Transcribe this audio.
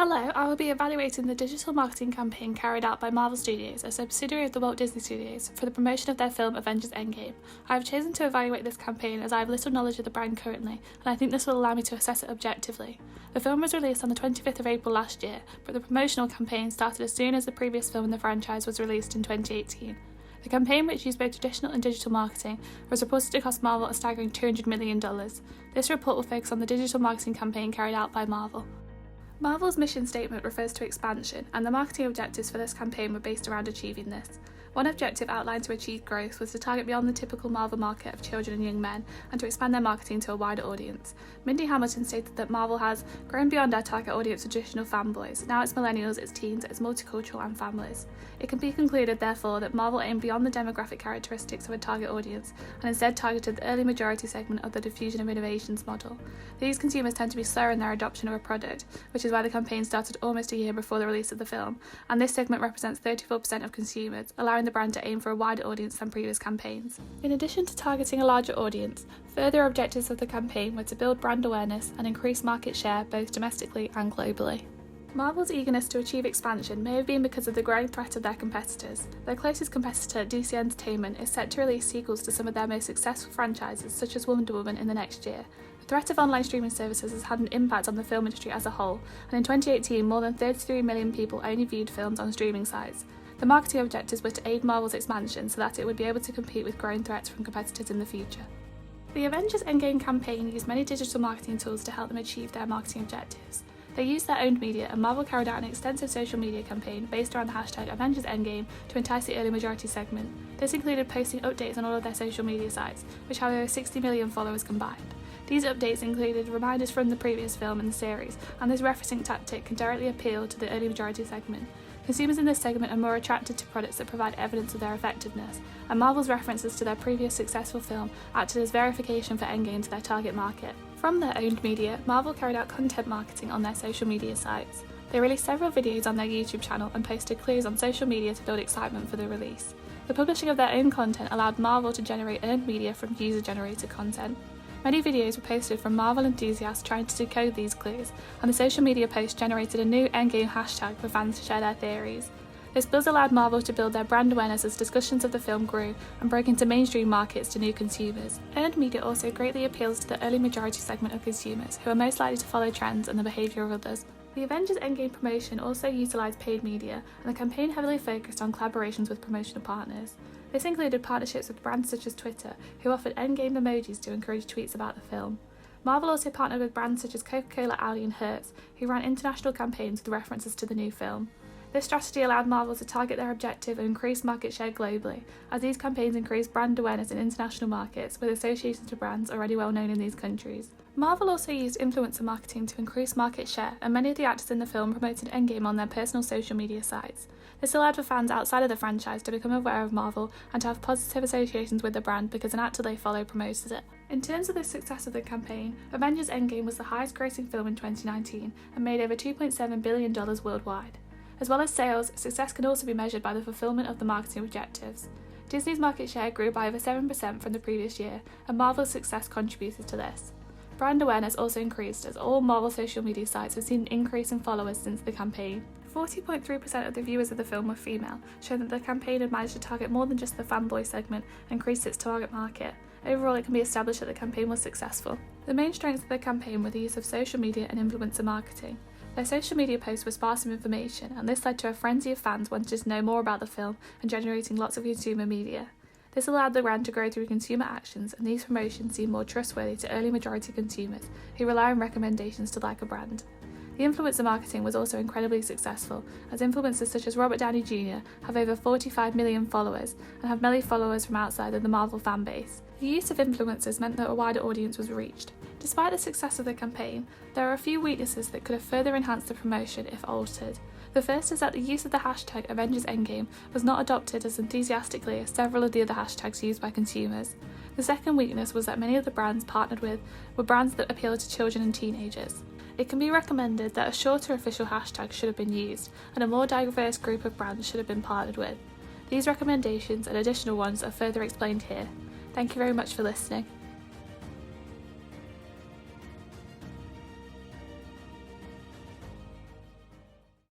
Hello, I will be evaluating the digital marketing campaign carried out by Marvel Studios, a subsidiary of the Walt Disney Studios, for the promotion of their film Avengers Endgame. I have chosen to evaluate this campaign as I have little knowledge of the brand currently, and I think this will allow me to assess it objectively. The film was released on the 25th of April last year, but the promotional campaign started as soon as the previous film in the franchise was released in 2018. The campaign, which used both traditional and digital marketing, was reported to cost Marvel a staggering $200 million. This report will focus on the digital marketing campaign carried out by Marvel. Marvel's mission statement refers to expansion, and the marketing objectives for this campaign were based around achieving this. One objective outlined to achieve growth was to target beyond the typical Marvel market of children and young men, and to expand their marketing to a wider audience. Mindy Hamilton stated that Marvel has grown beyond our target audience of traditional fanboys. Now it's millennials, it's teens, it's multicultural and families. It can be concluded, therefore, that Marvel aimed beyond the demographic characteristics of a target audience, and instead targeted the early majority segment of the diffusion of innovations model. These consumers tend to be slower in their adoption of a product, which is why the campaign started almost a year before the release of the film, and this segment represents 34% of consumers, allowing the brand to aim for a wider audience than previous campaigns. In addition to targeting a larger audience, further objectives of the campaign were to build brand awareness and increase market share both domestically and globally. Marvel's eagerness to achieve expansion may have been because of the growing threat of their competitors. Their closest competitor, DC Entertainment, is set to release sequels to some of their most successful franchises, such as Wonder Woman, in the next year. The threat of online streaming services has had an impact on the film industry as a whole, and in 2018 more than 33 million people only viewed films on streaming sites. The marketing objectives were to aid Marvel's expansion so that it would be able to compete with growing threats from competitors in the future. The Avengers Endgame campaign used many digital marketing tools to help them achieve their marketing objectives. They used their owned media, and Marvel carried out an extensive social media campaign based around the hashtag Avengers Endgame to entice the early majority segment. This included posting updates on all of their social media sites, which have over 60 million followers combined. These updates included reminders from the previous film and the series, and this referencing tactic can directly appeal to the early majority segment. Consumers in this segment are more attracted to products that provide evidence of their effectiveness, and Marvel's references to their previous successful film acted as verification for Endgame to their target market. From their owned media, Marvel carried out content marketing on their social media sites. They released several videos on their YouTube channel and posted clues on social media to build excitement for the release. The publishing of their own content allowed Marvel to generate earned media from user-generated content. Many videos were posted from Marvel enthusiasts trying to decode these clues, and the social media post generated a new Endgame hashtag for fans to share their theories. This buzz allowed Marvel to build their brand awareness as discussions of the film grew and broke into mainstream markets to new consumers. Earned media also greatly appeals to the early majority segment of consumers, who are most likely to follow trends and the behaviour of others. The Avengers Endgame promotion also utilised paid media, and the campaign heavily focused on collaborations with promotional partners. This included partnerships with brands such as Twitter, who offered Endgame emojis to encourage tweets about the film. Marvel also partnered with brands such as Coca-Cola, Audi and Hertz, who ran international campaigns with references to the new film. This strategy allowed Marvel to target their objective of increased market share globally, as these campaigns increased brand awareness in international markets with associations to brands already well known in these countries. Marvel also used influencer marketing to increase market share, and many of the actors in the film promoted Endgame on their personal social media sites. This allowed for fans outside of the franchise to become aware of Marvel and to have positive associations with the brand because an actor they follow promoted it. In terms of the success of the campaign, Avengers Endgame was the highest grossing film in 2019 and made over $2.7 billion worldwide. As well as sales, success can also be measured by the fulfillment of the marketing objectives. Disney's market share grew by over 7% from the previous year, and Marvel's success contributed to this. Brand awareness also increased as all Marvel social media sites have seen an increase in followers since the campaign. 40.3% of the viewers of the film were female, showing that the campaign had managed to target more than just the fanboy segment and increased its target market. Overall, it can be established that the campaign was successful. The main strengths of the campaign were the use of social media and influencer marketing. Their social media posts were sparse with information, and this led to a frenzy of fans wanting to know more about the film and generating lots of consumer media. This allowed the brand to grow through consumer actions, and these promotions seemed more trustworthy to early majority consumers who rely on recommendations to like a brand. The influencer marketing was also incredibly successful, as influencers such as Robert Downey Jr. have over 45 million followers and have many followers from outside of the Marvel fanbase. The use of influencers meant that a wider audience was reached. Despite the success of the campaign, there are a few weaknesses that could have further enhanced the promotion if altered. The first is that the use of the hashtag Avengers Endgame was not adopted as enthusiastically as several of the other hashtags used by consumers. The second weakness was that many of the brands partnered with were brands that appeal to children and teenagers. It can be recommended that a shorter official hashtag should have been used, and a more diverse group of brands should have been partnered with. These recommendations and additional ones are further explained here. Thank you very much for listening.